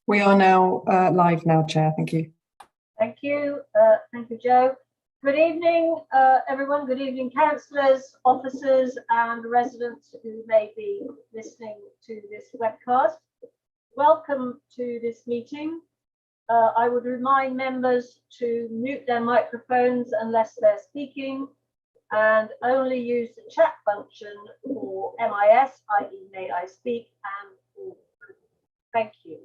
We are now live now, Chair. Thank you. Thank you. Thank you, Joe. Good evening, everyone. Good evening, councillors, officers and residents who may be listening to this webcast. Welcome to this meeting. I would remind members to mute their microphones unless they're speaking and only use the chat function for MIS, i.e. may I speak, and thank you.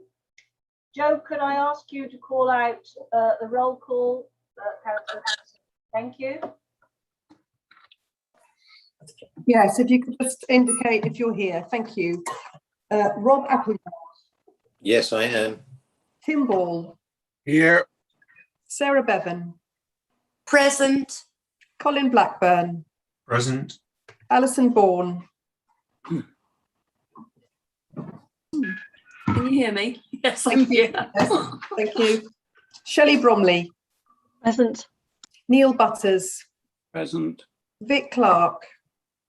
Joe, could I ask you to call out the roll call? Thank you. Yes, if you could just indicate if you're here. Thank you. Rob Appleyard. Yes, I am. Tim Ball. Here. Sarah Bevan. Present. Colin Blackburn. Present. Alison Bourne. Can you hear me? Yes, thank you. Yes, thank you. Shelley Bromley. Present. Neil Butters. Present. Vic Clark.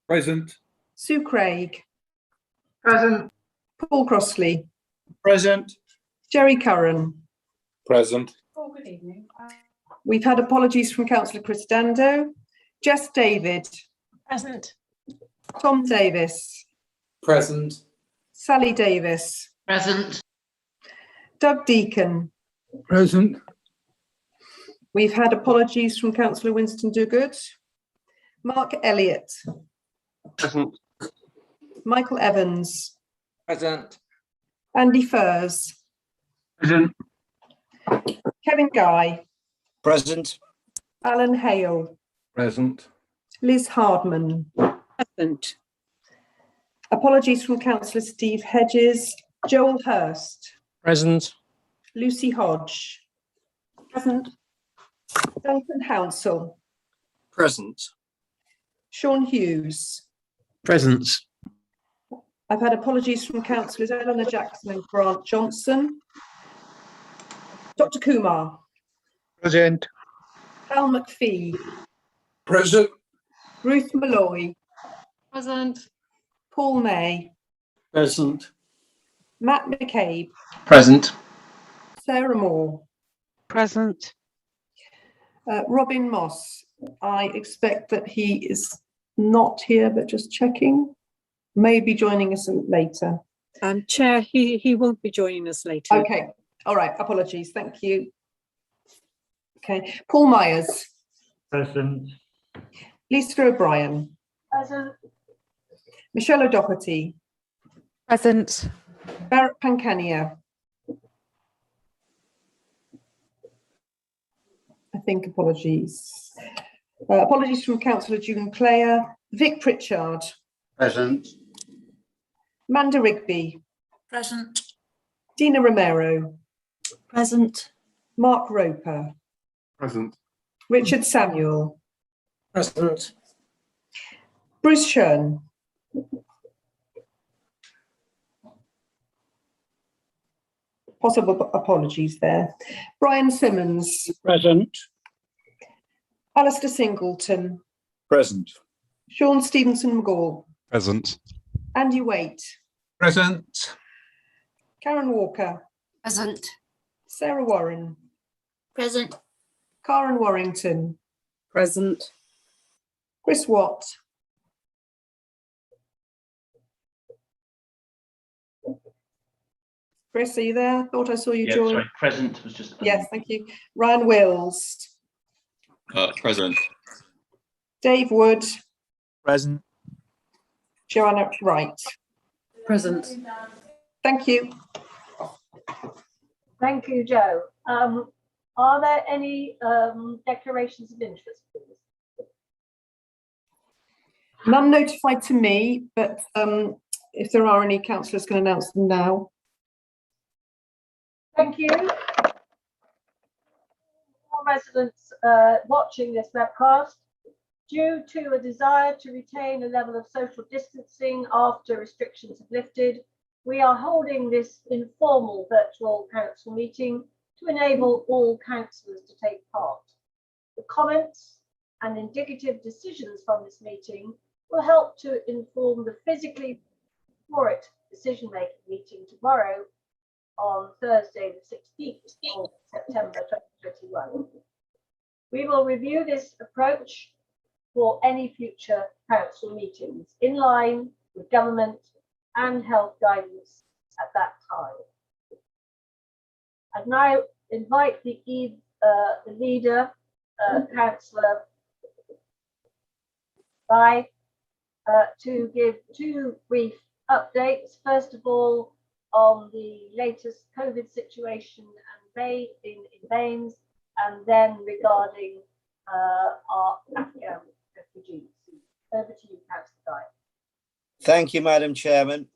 Present. Sue Craig. Present. Paul Crossley. Present. Jerry Curran. Present. Oh, good evening. We've had apologies from Councillor Chris Dando. Jess David. Present. Tom Davis. Present. Sally Davis. Present. Doug Deacon. Present. We've had apologies from Councillor Winston Dogood. Mark Elliott. Present. Michael Evans. Present. Andy Furs. Present. Kevin Guy. Present. Alan Hale. Present. Liz Hardman. Present. Apologies from Councillor Steve Hedges. Joel Hurst. Present. Lucy Hodge. Present. Duncan Hounsell. Present. Sean Hughes. Present. I've had apologies from Councillors Eleanor Jackson and Grant Johnson. Dr. Kumar. Present. Hal McPhee. Present. Ruth Malloy. Present. Paul May. Present. Matt McCabe. Present. Sarah Moore. Present. Robin Moss. I expect that he is not here, but just checking. May be joining us later. Chair, he won't be joining us later. Okay. All right. Apologies. Thank you. Okay. Paul Myers. Present. Lisa O'Brien. Present. Michelle O'Doherty. Present. Barrett Pancania. I think apologies. Apologies from Councillor June Clare. Vic Pritchard. Present. Manda Rigby. Present. Dina Romero. Present. Mark Roper. Present. Richard Samuel. Present. Bruce Shern. Possible apologies there. Brian Simmons. Present. Alistair Singleton. Present. Sean Stevenson McGall. Present. Andy Waite. Present. Karen Walker. Present. Sarah Warren. Present. Karen Warrington. Present. Chris Watt. Chris, are you there? Thought I saw you join. Sorry, present was just. Yes, thank you. Ryan Wills. Present. Dave Wood. Present. Joanna Wright. Present. Thank you. Thank you, Joe. Are there any declarations of interest, please? None notified to me, but if there are any, councillors can announce them now. Thank you. All residents watching this webcast, due to a desire to retain a level of social distancing after restrictions have lifted, we are holding this informal virtual council meeting to enable all councillors to take part. The comments and indicative decisions from this meeting will help to inform the physically for it decision-making meeting tomorrow on Thursday, the 16th of September 2021. We will review this approach for any future council meetings in line with government and health guidance at that time. I'd now invite the leader, Councillor Vayne, to give two brief updates. First of all, on the latest COVID situation and in Vayne, and then regarding our Afghan refugees. Over to you, Councillor Vayne. Thank you, Madam Chairman.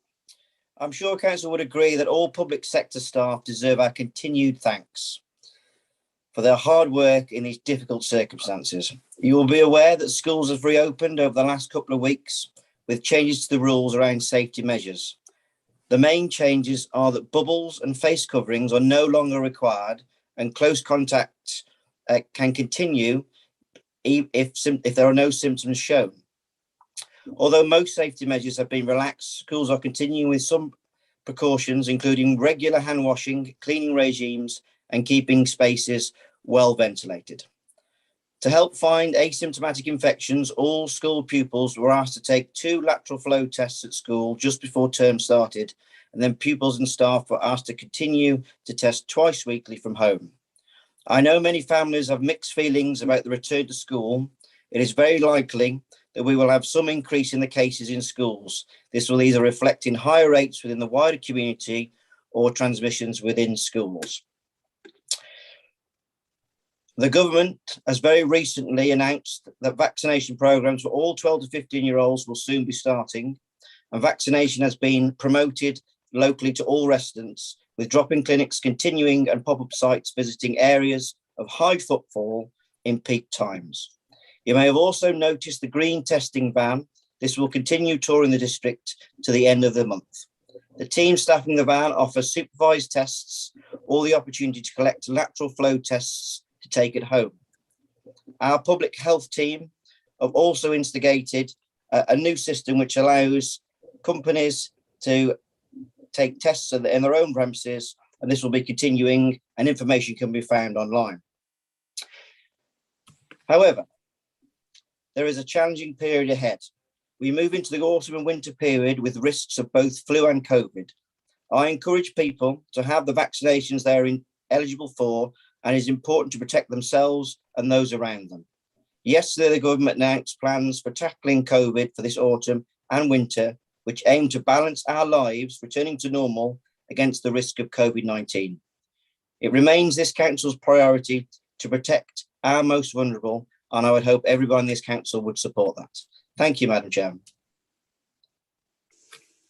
I'm sure Council would agree that all public sector staff deserve our continued thanks for their hard work in these difficult circumstances. You will be aware that schools have reopened over the last couple of weeks with changes to the rules around safety measures. The main changes are that bubbles and face coverings are no longer required, and close contact can continue if there are no symptoms shown. Although most safety measures have been relaxed, schools are continuing with some precautions, including regular hand washing, cleaning regimes, and keeping spaces well ventilated. To help find asymptomatic infections, all school pupils were asked to take 2 lateral flow tests at school just before term started, and then pupils and staff were asked to continue to test twice weekly from home. I know many families have mixed feelings about the return to school. It is very likely that we will have some increase in the cases in schools. This will either reflect in higher rates within the wider community or transmissions within schools. The government has very recently announced that vaccination programs for all 12 to 15-year-olds will soon be starting, and vaccination has been promoted locally to all residents, with drop-in clinics continuing and pop-up sites visiting areas of high footfall in peak times. You may have also noticed the green testing van. This will continue touring the district to the end of the month. The team staffing the van offers supervised tests or the opportunity to collect lateral flow tests to take it home. Our public health team have also instigated a new system which allows companies to take tests in their own premises, and this will be continuing, and information can be found online. However, there is a challenging period ahead. We move into the autumn and winter period with risks of both flu and COVID. I encourage people to have the vaccinations they are eligible for, and it is important to protect themselves and those around them. Yesterday, the government announced plans for tackling COVID for this autumn and winter, which aim to balance our lives returning to normal against the risk of COVID-19. It remains this council's priority to protect our most vulnerable, and I would hope everyone in this council would support that. Thank you, Madam Chairman.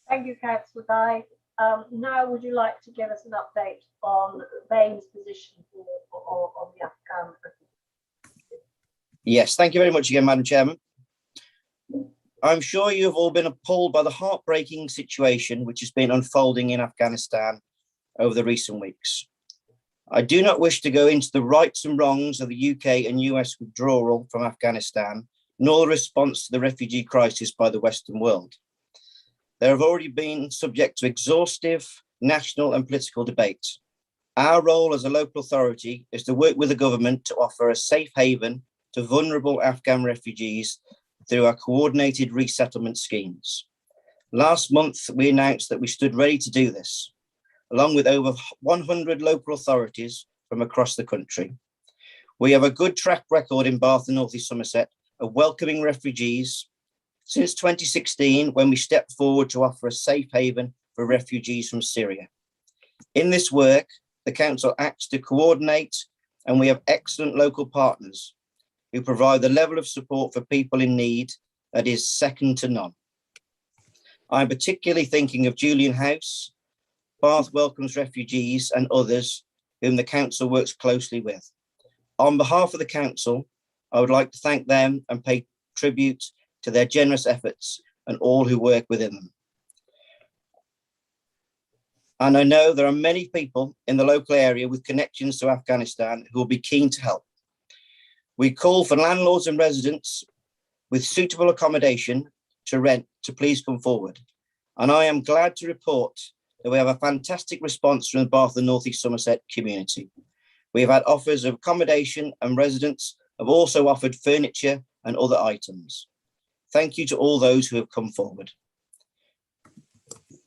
Thank you, Councillor Vayne. Now, would you like to give us an update on Vayne's position on the Afghan? Yes, thank you very much again, Madam Chairman. I'm sure you have all been appalled by the heartbreaking situation which has been unfolding in Afghanistan over the recent weeks. I do not wish to go into the rights and wrongs of the UK and US withdrawal from Afghanistan, nor the response to the refugee crisis by the Western world. They have already been subject to exhaustive national and political debate. Our role as a local authority is to work with the government to offer a safe haven to vulnerable Afghan refugees through our coordinated resettlement schemes. Last month, we announced that we stood ready to do this, along with over 100 local authorities from across the country. We have a good track record in Bath and North East Somerset of welcoming refugees since 2016, when we stepped forward to offer a safe haven for refugees from Syria. In this work, the council acts to coordinate, and we have excellent local partners who provide the level of support for people in need that is second to none. I'm particularly thinking of Julian House, Bath Welcomes Refugees, and others whom the council works closely with. On behalf of the council, I would like to thank them and pay tribute to their generous efforts and all who work within them. And I know there are many people in the local area with connections to Afghanistan who will be keen to help. We call for landlords and residents with suitable accommodation to rent to please come forward. And I am glad to report that we have a fantastic response from the Bath and North East Somerset community. We have had offers of accommodation, and residents have also offered furniture and other items. Thank you to all those who have come forward.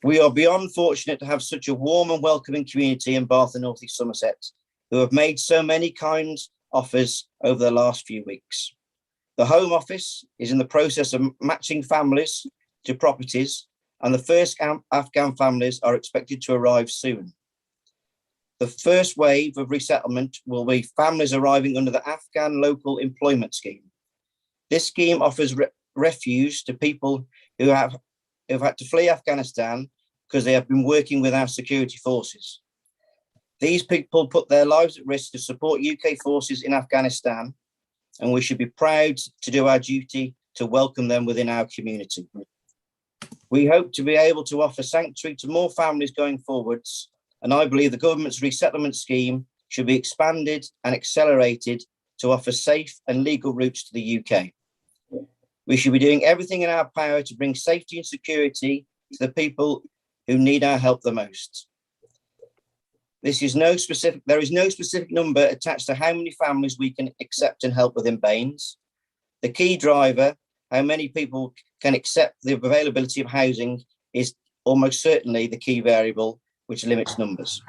We are beyond fortunate to have such a warm and welcoming community in Bath and North East Somerset who have made so many kind offers over the last few weeks. The Home Office is in the process of matching families to properties, and the first Afghan families are expected to arrive soon. The first wave of resettlement will be families arriving under the Afghan Local Employment Scheme. This scheme offers refuge to people who have had to flee Afghanistan because they have been working with our security forces. These people put their lives at risk to support UK forces in Afghanistan, and we should be proud to do our duty to welcome them within our community. We hope to be able to offer sanctuary to more families going forwards, and I believe the government's resettlement scheme should be expanded and accelerated to offer safe and legal routes to the UK. We should be doing everything in our power to bring safety and security to the people who need our help the most. There is no specific number attached to how many families we can accept and help within Vayne's. The key driver, how many people can accept the availability of housing, is almost certainly the key variable which limits numbers.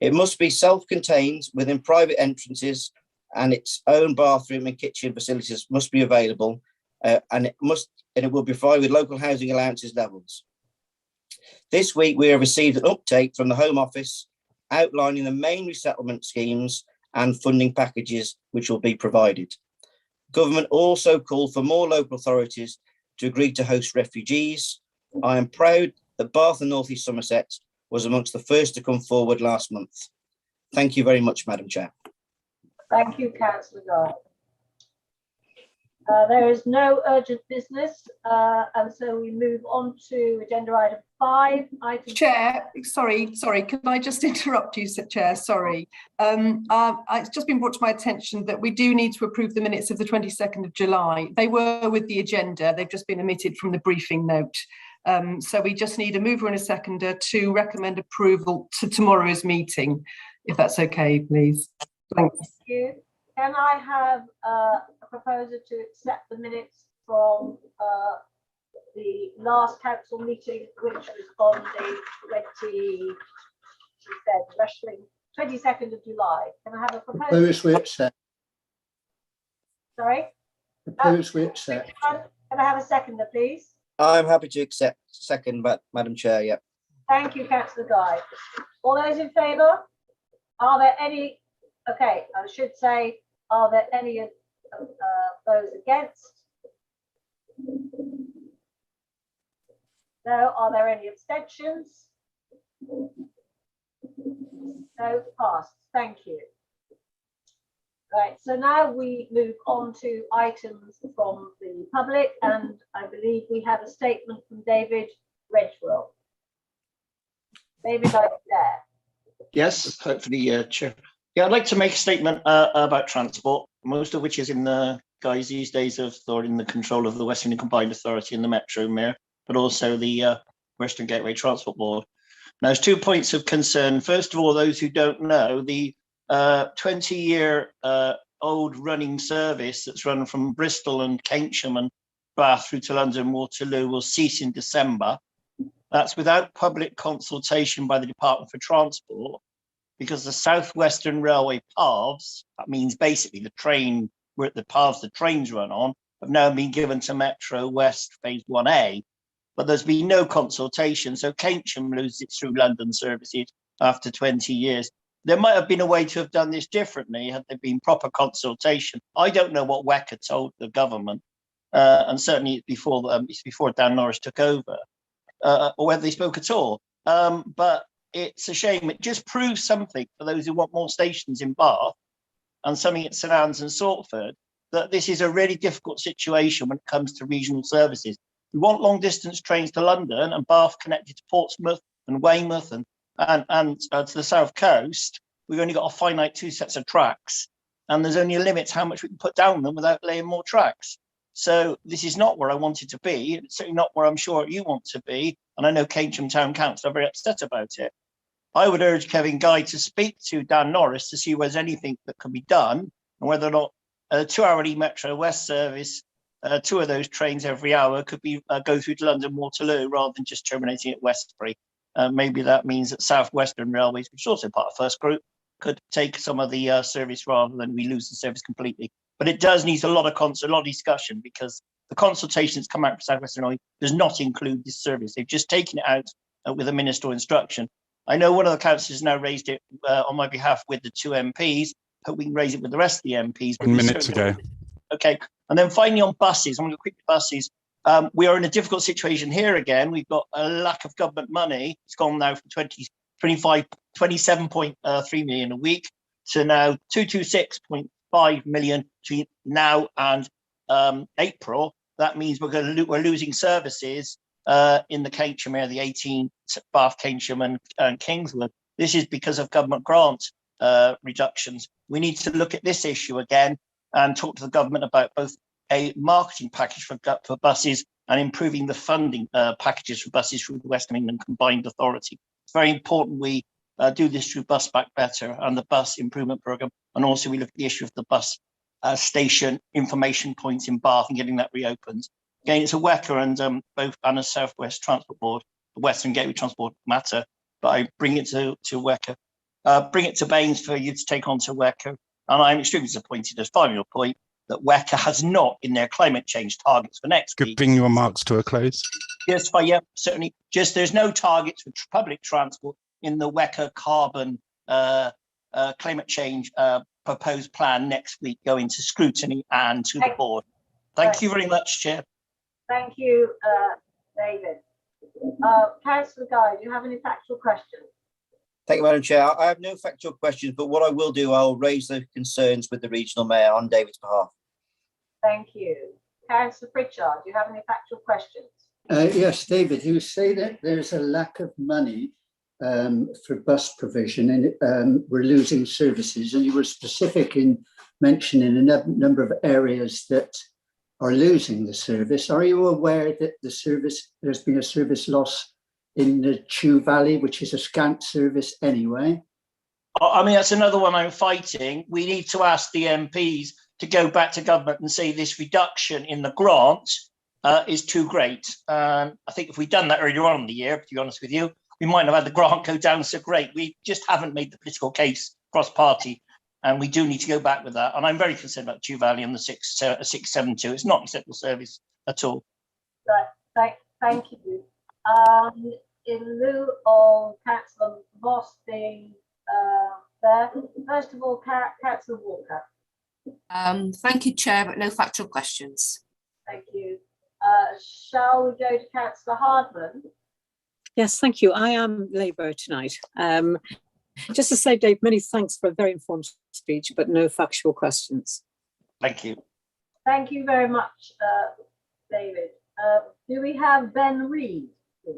It must be self-contained within private entrances, and its own bathroom and kitchen facilities must be available, and it will be provided with local housing allowances levels. This week, we have received an update from the Home Office outlining the main resettlement schemes and funding packages which will be provided. Government also called for more local authorities to agree to host refugees. I am proud that Bath and North East Somerset was amongst the first to come forward last month. Thank you very much, Madam Chair. Thank you, Councillor Guy. There is no urgent business, and so we move on to agenda item 5. Chair, sorry, can I just interrupt you, Chair? Sorry. It's just been brought to my attention that we do need to approve the minutes of the 22nd of July. They were with the agenda, they've just been omitted from the briefing note. So we just need a mover and a seconder to recommend approval to tomorrow's meeting, if that's okay, please. Thanks. Thank you. Can I have a proposer to accept the minutes from the last council meeting, which was on the 22nd of July? Can I have a proposer? Propose we accept. Sorry? Propose we accept. Can I have a seconder, please? I'm happy to accept second, Madam Chair, yeah. Thank you, Councillor Guy. All those in favour? Are there any? Okay, I should say, are there any of those against? No. Are there any abstentions? No, passed. Thank you. Right, so now we move on to items from the public, and I believe we have a statement from David Redgwell. David, are you there? Yes, hopefully, Chair. Yeah, I'd like to make a statement about transport, most of which is in the guise these days or in the control of the Western and Combined Authority and the Metro Mayor, but also the Western Gateway Transport Board. Now, there's 2 points of concern. First of all, those who don't know, the 20-year old running service that's run from Bristol and Keynsham and Bath through to London Waterloo will cease in December. That's without public consultation by the Department for Transport, because the South Western Railway paths, that means basically the paths the trains run on, have now been given to Metro West Phase 1A, but there's been no consultation, so Keynsham loses its through London services after 20 years. There might have been a way to have done this differently had there been proper consultation. I don't know what WECA told the government, and certainly it's before Dan Norris took over, or whether they spoke at all. But it's a shame. It just proves something for those who want more stations in Bath and something at St Anne's and Salford, that this is a really difficult situation when it comes to regional services. We want long distance trains to London and Bath connected to Portsmouth and Weymouth and to the south coast, we've only got a finite 2 sets of tracks, and there's only a limit to how much we can put down them without laying more tracks. So this is not where I wanted to be. It's certainly not where I'm sure you want to be. And I know Keynsham Town Council are very upset about it. I would urge Kevin Guy to speak to Dan Norris to see whether there's anything that can be done, and whether or not a 2-hourly Metro West service, 2 of those trains every hour could be go through to London Waterloo rather than just terminating at Westbury. Maybe that means that South Western Railways, which is also part of First Group, could take some of the service rather than we lose the service completely. But it does need a lot of discussion, because the consultation that's come out for South Western Railway does not include this service. They've just taken it out with a ministerial instruction. I know one of the councillors now raised it on my behalf with the 2 MPs. Hope we can raise it with the rest of the MPs. 1 minute ago. Okay. And then finally on buses, I'm going to quickly buses. We are in a difficult situation here again. We've got a lack of government money. It's gone now from 27.3 million a week to now 226.5 million between now and April. That means we're losing services in the Keynsham area, the 18 Bath, Keynsham and Kingswood. This is because of government grant reductions. We need to look at this issue again and talk to the government about both a marketing package for buses and improving the funding packages for buses through the West of England Combined Authority. It's very important we do this through Bus Back Better and the bus improvement programme, and also we look at the issue of the bus station information points in Bath and getting that reopened. Again, it's a WECA and both and a South West Transport Board, the Western Gateway Transport matter, but I bring it to WECA, bring it to Vayne for you to take on to WECA. And I'm extremely disappointed, as final point, that WECA has not in their climate change targets for next week. Could bring your remarks to a close. Yes, yeah, certainly. Just there's no targets for public transport in the WECA carbon climate change proposed plan next week, going to scrutiny and to the board. Thank you very much, Chair. Thank you, David. Councillor Guy, do you have any factual questions? Thank you, Madam Chair. I have no factual questions, but what I will do, I'll raise those concerns with the regional mayor on David's behalf. Thank you. Councillor Pritchard, do you have any factual questions? Yes, David, you say that there's a lack of money for bus provision and we're losing services, and you were specific in mentioning a number of areas that are losing the service. Are you aware that there's been a service loss in the Chew Valley, which is a scant service anyway? I mean, that's another one I'm fighting. We need to ask the MPs to go back to government and say this reduction in the grant is too great. I think if we'd done that earlier on in the year, to be honest with you, we might have had the grant go down so great. We just haven't made the political case cross-party, and we do need to go back with that. And I'm very concerned about Chew Valley and the 672. It's not acceptable service at all. Right. Thank you. In lieu of Councillor Voss being there, first of all, Councillor Walker. Thank you, Chair, but no factual questions. Thank you. Shall we go to Councillor Hardman? Yes, thank you. I am Labour tonight. Just to say, Dave, many thanks for a very informed speech, but no factual questions. Thank you. Thank you very much, David. Do we have Ben Reid, please?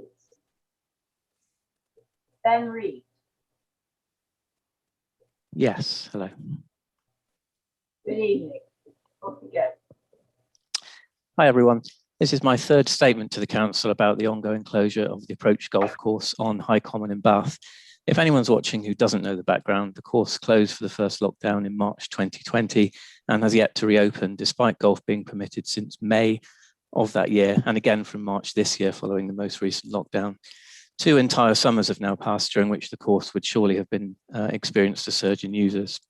Ben Reid. Yes, hello. Good evening. Off you go. Hi, everyone. This is my third statement to the Council about the ongoing closure of the Approach Golf Course on High Common in Bath. If anyone's watching who doesn't know the background, the course closed for the first lockdown in March 2020 and has yet to reopen, despite golf being permitted since May of that year, and again from March this year following the most recent lockdown. 2 entire summers have now passed, during which the course would surely have been experienced a surge in users.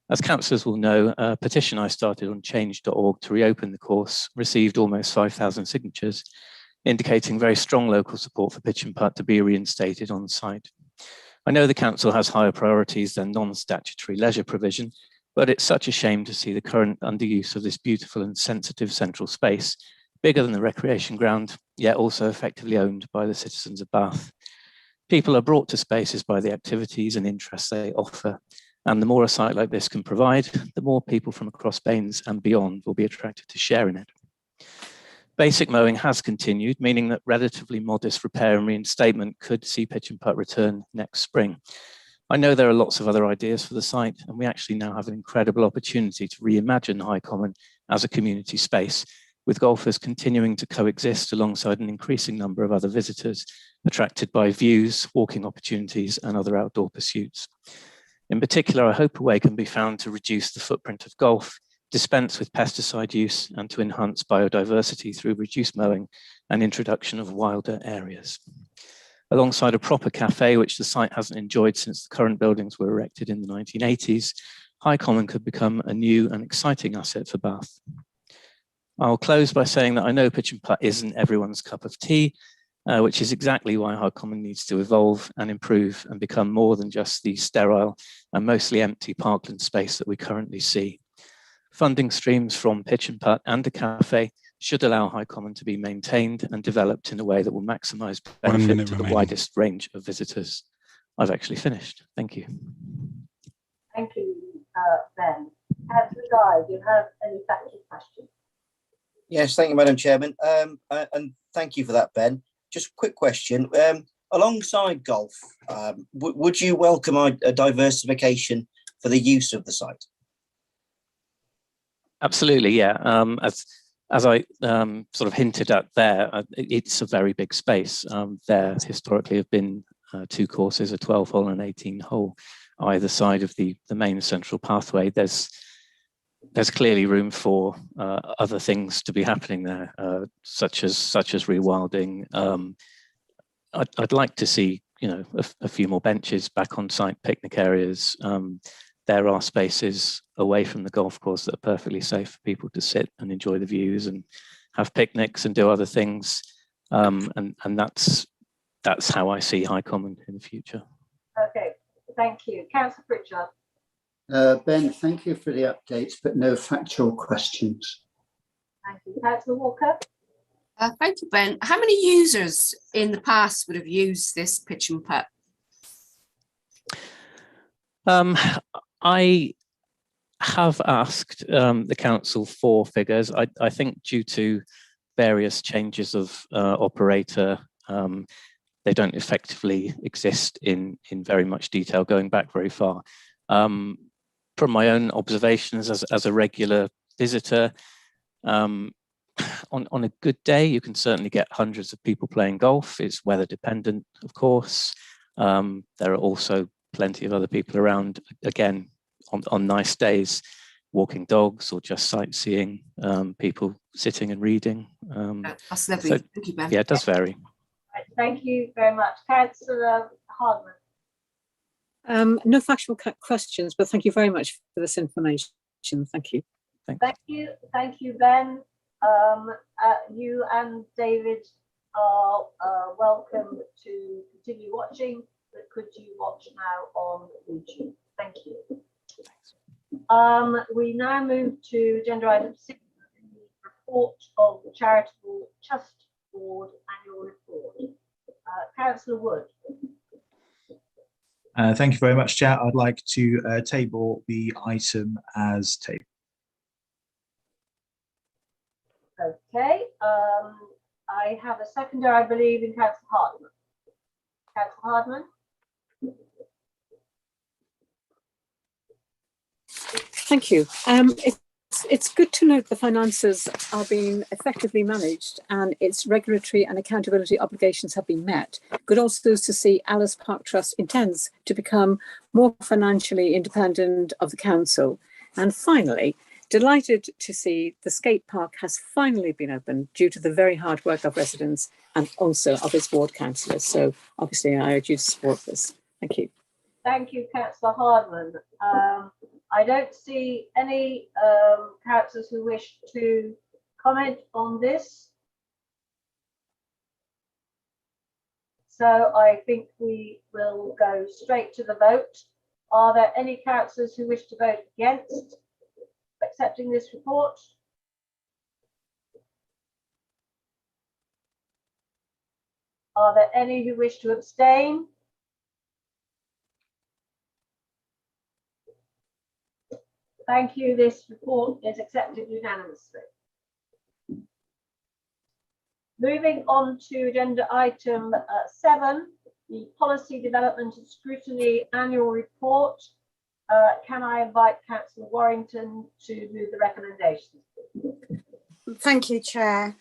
As councillors will know, a petition I started on change.org to reopen the course received almost 5,000 signatures, indicating very strong local support for pitch and putt to be reinstated on site. I know the council has higher priorities than non-statutory leisure provision, but it's such a shame to see the current underuse of this beautiful and sensitive central space, bigger than the recreation ground, yet also effectively owned by the citizens of Bath. People are brought to spaces by the activities and interests they offer, and the more a site like this can provide, the more people from across Baines and beyond will be attracted to share in it. Basic mowing has continued, meaning that relatively modest repair and reinstatement could see pitch and putt return next spring. I know there are lots of other ideas for the site, and we actually now have an incredible opportunity to reimagine High Common as a community space, with golfers continuing to coexist alongside an increasing number of other visitors attracted by views, walking opportunities, and other outdoor pursuits. In particular, I hope a way can be found to reduce the footprint of golf, dispense with pesticide use, and to enhance biodiversity through reduced mowing and introduction of wilder areas. Alongside a proper cafe, which the site hasn't enjoyed since the current buildings were erected in the 1980s, High Common could become a new and exciting asset for Bath. I'll close by saying that I know pitch and putt isn't everyone's cup of tea, which is exactly why High Common needs to evolve and improve and become more than just the sterile and mostly empty parkland space that we currently see. Funding streams from pitch and putt and a cafe should allow High Common to be maintained and developed in a way that will maximise benefit to the widest range of visitors. I've actually finished. Thank you. Thank you, Ben. Councillor Guy, do you have any factual questions? Yes, thank you, Madam Chairman. And thank you for that, Ben. Just a quick question. Alongside golf, would you welcome a diversification for the use of the site? Absolutely, yeah. As I sort of hinted at there, it's a very big space. There historically have been 2 courses, a 12-hole and 18-hole, either side of the main central pathway. There's clearly room for other things to be happening there, such as rewilding. I'd like to see, you know, a few more benches back on site, picnic areas. There are spaces away from the golf course that are perfectly safe for people to sit and enjoy the views and have picnics and do other things. And that's how I see High Common in the future. Okay, thank you. Councillor Pritchard. Ben, thank you for the updates, but no factual questions. Thank you. Councillor Walker. Thank you, Ben. How many users in the past would have used this pitch and putt? I have asked the council for figures. I think due to various changes of operator, they don't effectively exist in very much detail going back very far. From my own observations as a regular visitor, on a good day, you can certainly get hundreds of people playing golf. It's weather dependent, of course. There are also plenty of other people around, again, on nice days, walking dogs or just sightseeing, people sitting and reading. That's lovely. So, thank you, Ben. Yeah, it does vary. Right, thank you very much. Councillor Hardman. No factual questions, but thank you very much for this information. Thank you. Thank you, Ben. You and David are welcome to continue watching, but could you watch now on YouTube? Thank you. We now move to agenda item 6, the report of the Charitable Trust Board annual report. Councillor Wood. Thank you very much, Chair. I'd like to table the item as tabled. Okay. I have a seconder, I believe, in Councillor Hardman. Councillor Hardman. Thank you. It's good to note the finances are being effectively managed and its regulatory and accountability obligations have been met. Good also to see Alice Park Trust intends to become more financially independent of the council. And finally, delighted to see the skate park has finally been opened due to the very hard work of residents and also of its ward councillors. So obviously I urge you to support this. Thank you. Thank you, Councillor Hardman. I don't see any councillors who wish to comment on this. So I think we will go straight to the vote. Are there any councillors who wish to vote against accepting this report? Are there any who wish to abstain? Thank you. This report is accepted unanimously. Moving on to agenda item 7, the Policy Development and Scrutiny Annual Report. Can I invite Councillor Warrington to move the recommendations? Thank you, Chair.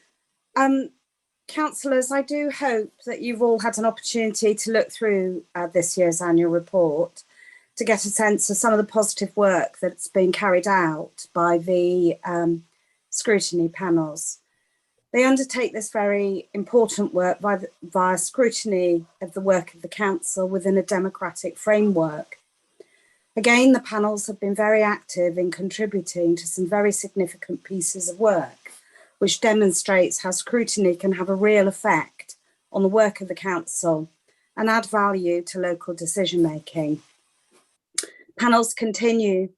Councillors, I do hope that you've all had an opportunity to look through this year's annual report to get a sense of some of the positive work that's been carried out by the scrutiny panels. They undertake this very important work via scrutiny of the work of the Council within a democratic framework. Again, the panels have been very active in contributing to some very significant pieces of work, which demonstrates how scrutiny can have a real effect on the work of the Council and add value to local decision making. Panels continue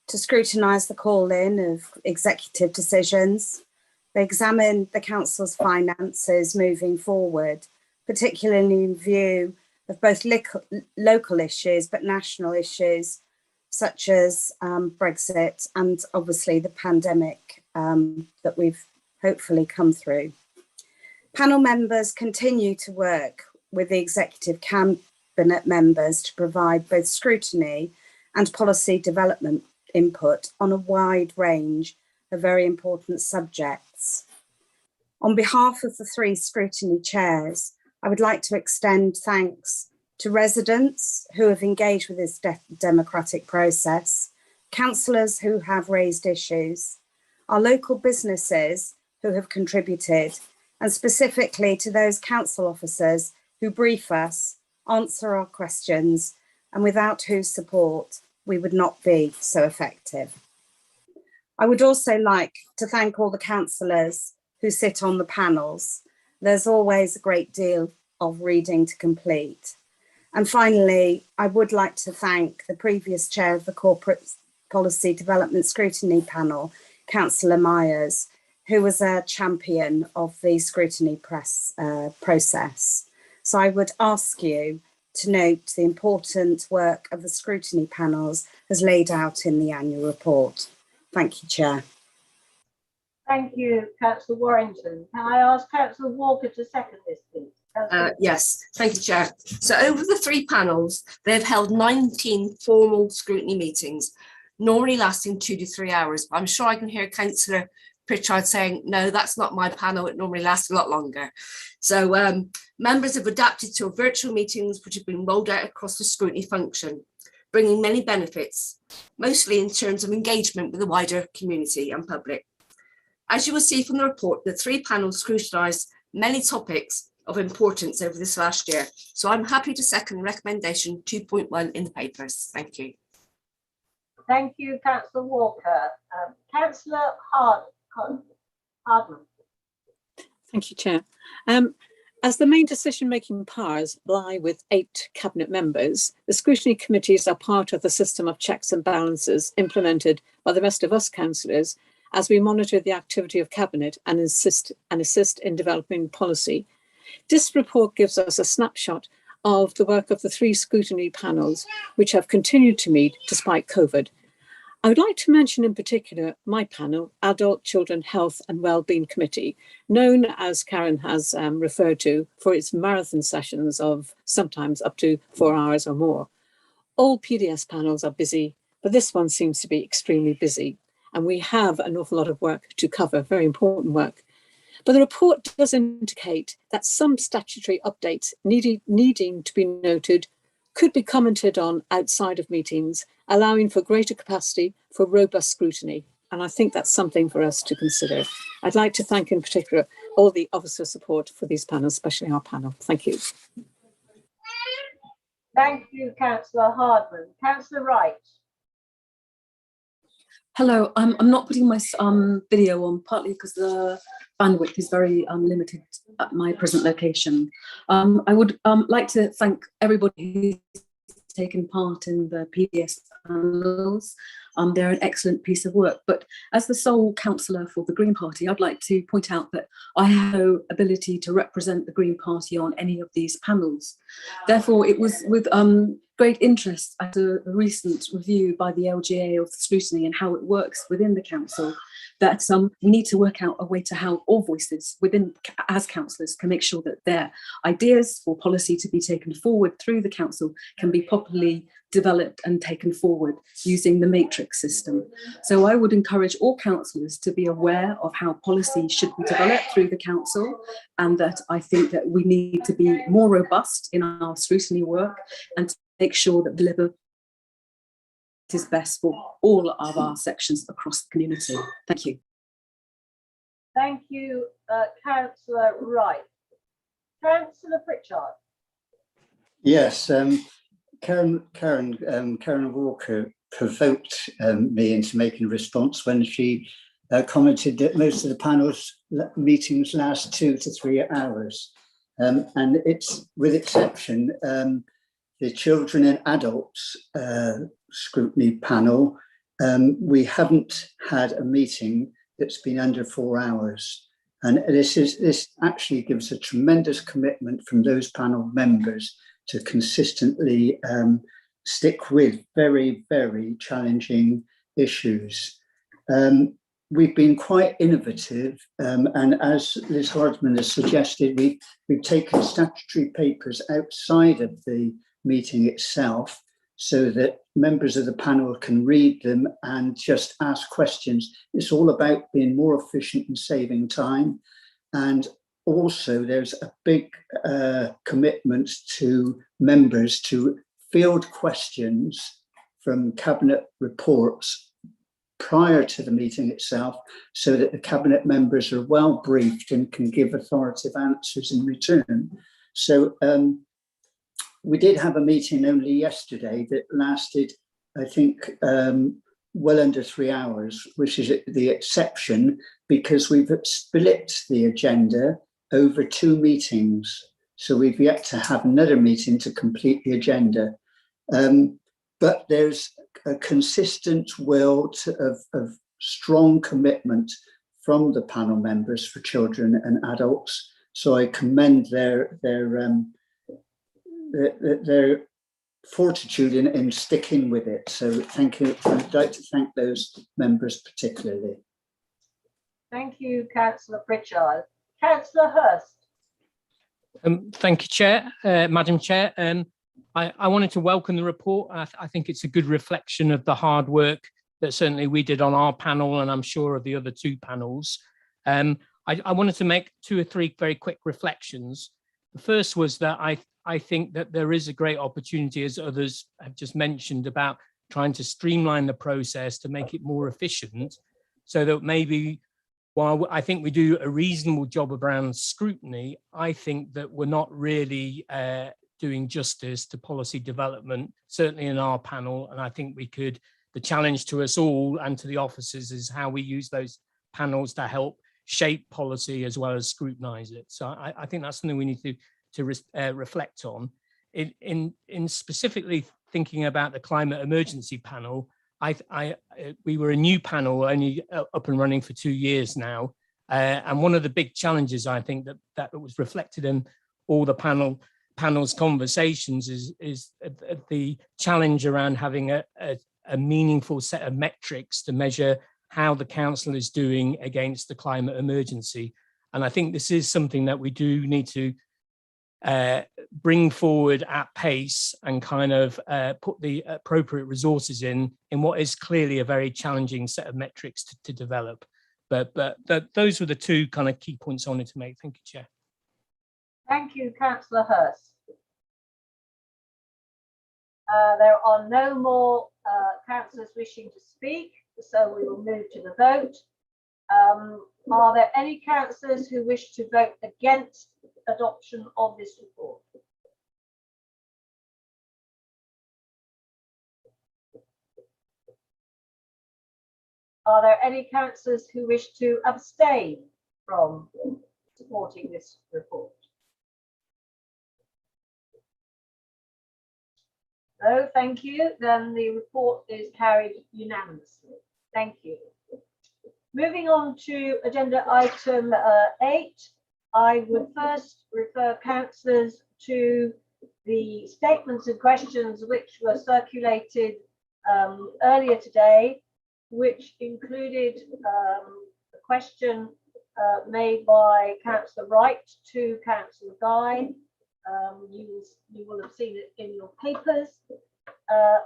to scrutinise the call-in of executive decisions. They examine the Council's finances moving forward, particularly in view of both local issues but national issues such as Brexit and obviously the pandemic that we've hopefully come through. Panel members continue to work with the executive cabinet members to provide both scrutiny and policy development input on a wide range of very important subjects. On behalf of the 3 scrutiny chairs, I would like to extend thanks to residents who have engaged with this democratic process, councillors who have raised issues, our local businesses who have contributed, and specifically to those council officers who brief us, answer our questions, and without whose support we would not be so effective. I would also like to thank all the councillors who sit on the panels. There's always a great deal of reading to complete. And finally, I would like to thank the previous chair of the Corporate Policy Development Scrutiny Panel, Councillor Myers, who was a champion of the scrutiny process. So I would ask you to note the important work of the scrutiny panels as laid out in the annual report. Thank you, Chair. Thank you, Councillor Warrington. Can I ask Councillor Walker to second this, please? Yes, thank you, Chair. So over the 3 panels, they've held 19 formal scrutiny meetings, normally lasting 2 to 3 hours. I'm sure I can hear Councillor Pritchard saying, no, that's not my panel, it normally lasts a lot longer. So members have adapted to virtual meetings which have been rolled out across the scrutiny function, bringing many benefits, mostly in terms of engagement with the wider community and public. As you will see from the report, the 3 panels scrutinised many topics of importance over this last year. So I'm happy to second recommendation 2.1 in the papers. Thank you. Thank you, Councillor Walker. Councillor Hardman. Thank you, Chair. As the main decision-making powers lie with 8 cabinet members, the scrutiny committees are part of the system of checks and balances implemented by the rest of us councillors as we monitor the activity of cabinet and assist in developing policy. This report gives us a snapshot of the work of the 3 scrutiny panels, which have continued to meet despite COVID. I would like to mention in particular my panel, Adult, Children, Health and Wellbeing Committee, known as Karen has referred to for its marathon sessions of sometimes up to 4 hours or more. All PDS panels are busy, but this one seems to be extremely busy. And we have an awful lot of work to cover, very important work. But the report does indicate that some statutory updates needing to be noted could be commented on outside of meetings, allowing for greater capacity for robust scrutiny. And I think that's something for us to consider. I'd like to thank in particular all the officer support for these panels, especially our panel. Thank you. Thank you, Councillor Hardman. Councillor Wright. Hello, I'm not putting my video on, partly because the bandwidth is very limited at my present location. I would like to thank everybody who's taken part in the PDS panels. They're an excellent piece of work, but as the sole councillor for the Green Party, I'd like to point out that I have no ability to represent the Green Party on any of these panels. Therefore, it was with great interest at a recent review by the LGA of scrutiny and how it works within the council that we need to work out a way to how all voices within, as councillors, can make sure that their ideas or policy to be taken forward through the council can be properly developed and taken forward using the matrix system. So I would encourage all councillors to be aware of how policy should be developed through the council, and that I think that we need to be more robust in our scrutiny work and to make sure that deliver is best for all of our sections across the community. Thank you. Thank you, Councillor Wright. Councillor Pritchard. Yes, Karen Walker provoked me into making a response when she commented that most of the panel's meetings last 2 to 3 hours. And it's, with exception, the children and adults scrutiny panel, we haven't had a meeting that's been under 4 hours. And this actually gives a tremendous commitment from those panel members to consistently stick with very, very challenging issues. We've been quite innovative, and as Liz Hardman has suggested, we've taken statutory papers outside of the meeting itself so that members of the panel can read them and just ask questions. It's all about being more efficient and saving time. And also there's a big commitment to members to field questions from cabinet reports prior to the meeting itself, so that the cabinet members are well briefed and can give authoritative answers in return. So we did have a meeting only yesterday that lasted, I think, well under 3 hours, which is the exception because we've split the agenda over 2 meetings. So we've yet to have another meeting to complete the agenda. But there's a consistent will of strong commitment from the panel members for children and adults. So I commend their fortitude in sticking with it. So thank you. I'd like to thank those members particularly. Thank you, Councillor Pritchard. Councillor Hurst. Thank you, Chair, Madam Chair. I wanted to welcome the report. I think it's a good reflection of the hard work that certainly we did on our panel, and I'm sure of the other 2 panels. I wanted to make 2 or 3 very quick reflections. The first was that I think that there is a great opportunity, as others have just mentioned, about trying to streamline the process to make it more efficient, so that maybe while I think we do a reasonable job around scrutiny, I think that we're not really doing justice to policy development, certainly in our panel. And I think we could, the challenge to us all and to the officers is how we use those panels to help shape policy as well as scrutinize it. So I think that's something we need to reflect on. In specifically thinking about the climate emergency panel, we were a new panel, only up and running for 2 years now. And one of the big challenges I think that was reflected in all the panel's conversations is the challenge around having a meaningful set of metrics to measure how the council is doing against the climate emergency. And I think this is something that we do need to bring forward at pace and kind of put the appropriate resources in what is clearly a very challenging set of metrics to develop. But those were the 2 kind of key points I wanted to make. Thank you, Chair. Thank you, Councillor Hurst. There are no more councillors wishing to speak, so we will move to the vote. Are there any councillors who wish to vote against adoption of this report? Are there any councillors who wish to abstain from supporting this report? No, thank you. Then the report is carried unanimously. Thank you. Moving on to agenda item 8, I would first refer councillors to the statements and questions which were circulated earlier today, which included question made by Councillor Wright to Councillor Guy. You will have seen it in your papers.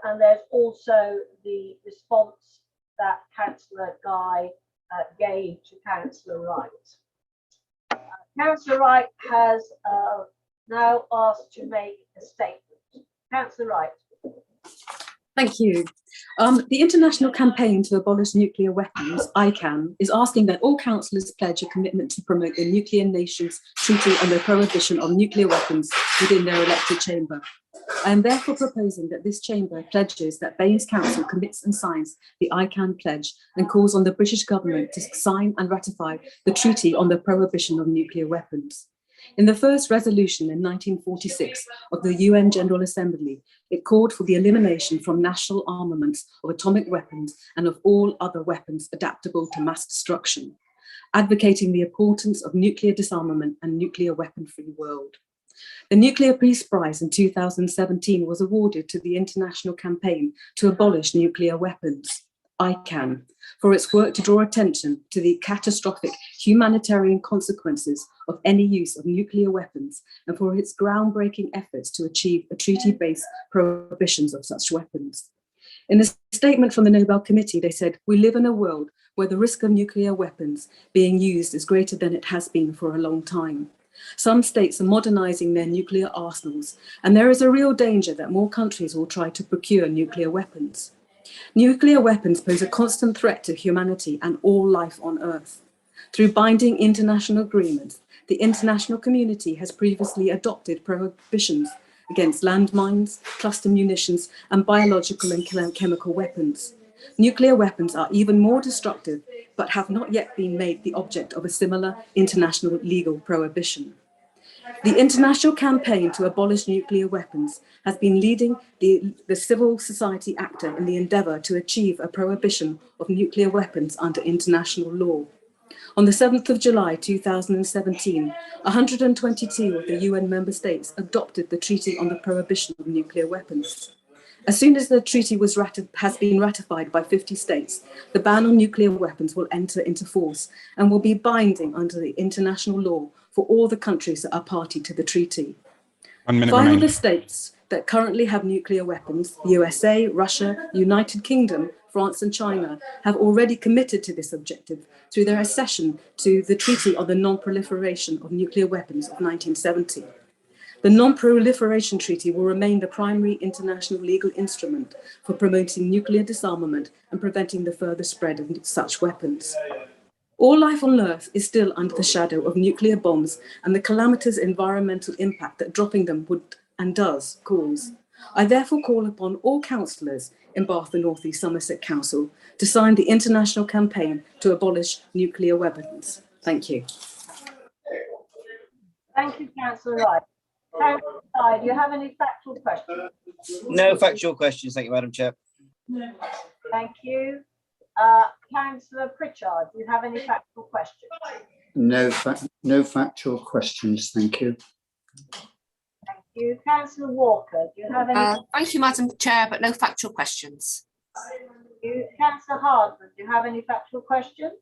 And there's also the response that Councillor Guy gave to Councillor Wright. Councillor Wright has now asked to make a statement. Councillor Wright. Thank you. The International Campaign to Abolish Nuclear Weapons, ICAN, is asking that all councillors pledge a commitment to promote the Nuclear Nations Treaty on the Prohibition of Nuclear Weapons within their elected chamber. I am therefore proposing that this chamber pledges that Vayne's Council commits and signs the ICAN pledge and calls on the British government to sign and ratify the Treaty on the Prohibition of Nuclear Weapons. In the first resolution in 1946 of the UN General Assembly, it called for the elimination from national armaments of atomic weapons and of all other weapons adaptable to mass destruction, advocating the importance of nuclear disarmament and nuclear weapon-free world. The Nuclear Peace Prize in 2017 was awarded to the International Campaign to Abolish Nuclear Weapons, ICAN, for its work to draw attention to the catastrophic humanitarian consequences of any use of nuclear weapons and for its groundbreaking efforts to achieve a treaty-based prohibitions of such weapons. In a statement from the Nobel Committee, they said, "We live in a world where the risk of nuclear weapons being used is greater than it has been for a long time. Some states are modernizing their nuclear arsenals, and there is a real danger that more countries will try to procure nuclear weapons. Nuclear weapons pose a constant threat to humanity and all life on Earth. Through binding international agreements, the international community has previously adopted prohibitions against landmines, cluster munitions, and biological and chemical weapons. Nuclear weapons are even more destructive, but have not yet been made the object of a similar international legal prohibition. The international campaign to abolish nuclear weapons has been leading the civil society actor in the endeavour to achieve a prohibition of nuclear weapons under international law. On the 7th of July 2017, 122 of the UN member states adopted the Treaty on the Prohibition of Nuclear Weapons. As soon as the treaty has been ratified by 50 states, the ban on nuclear weapons will enter into force and will be binding under the international law for all the countries that are party to the treaty. 1 minute 5 remaining. of the states that currently have nuclear weapons, the USA, Russia, United Kingdom, France and China, have already committed to this objective through their accession to the Treaty on the Non-Proliferation of Nuclear Weapons of 1970. The Non-Proliferation Treaty will remain the primary international legal instrument for promoting nuclear disarmament and preventing the further spread of such weapons. All life on Earth is still under the shadow of nuclear bombs and the calamitous environmental impact that dropping them would and does cause. I therefore call upon all councillors in Bath and North East Somerset Council to sign the international campaign to abolish nuclear weapons. Thank you. Thank you, Councillor Wright. Councillor Guy, do you have any factual questions? No factual questions, thank you, Madam Chair. Thank you. Councillor Pritchard, do you have any factual questions? No factual questions, thank you. Thank you. Councillor Walker, do you have any? Thank you, Madam Chair, but no factual questions. Thank you. Councillor Hardman, do you have any factual questions?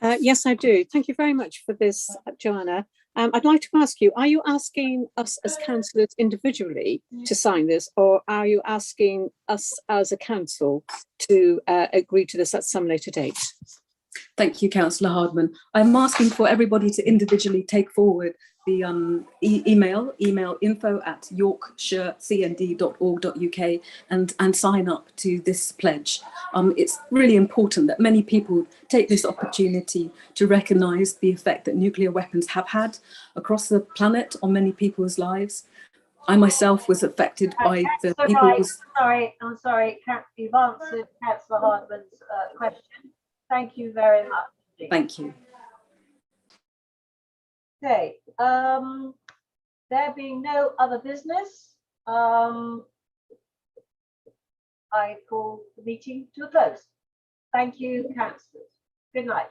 Yes, I do. Thank you very much for this, Joanna. I'd like to ask you, are you asking us as councillors individually to sign this, or are you asking us as a council to agree to this at some later date? Thank you, Councillor Hardman. I'm asking for everybody to individually take forward the email info@yorkshirecnd.org.uk and sign up to this pledge. It's really important that many people take this opportunity to recognise the effect that nuclear weapons have had across the planet on many people's lives. I myself was affected by the people's... I'm sorry, you've answered Councillor Hardman's question. Thank you very much. Thank you. Okay, there being no other business, I call the meeting to a close. Thank you, councillors. Good night.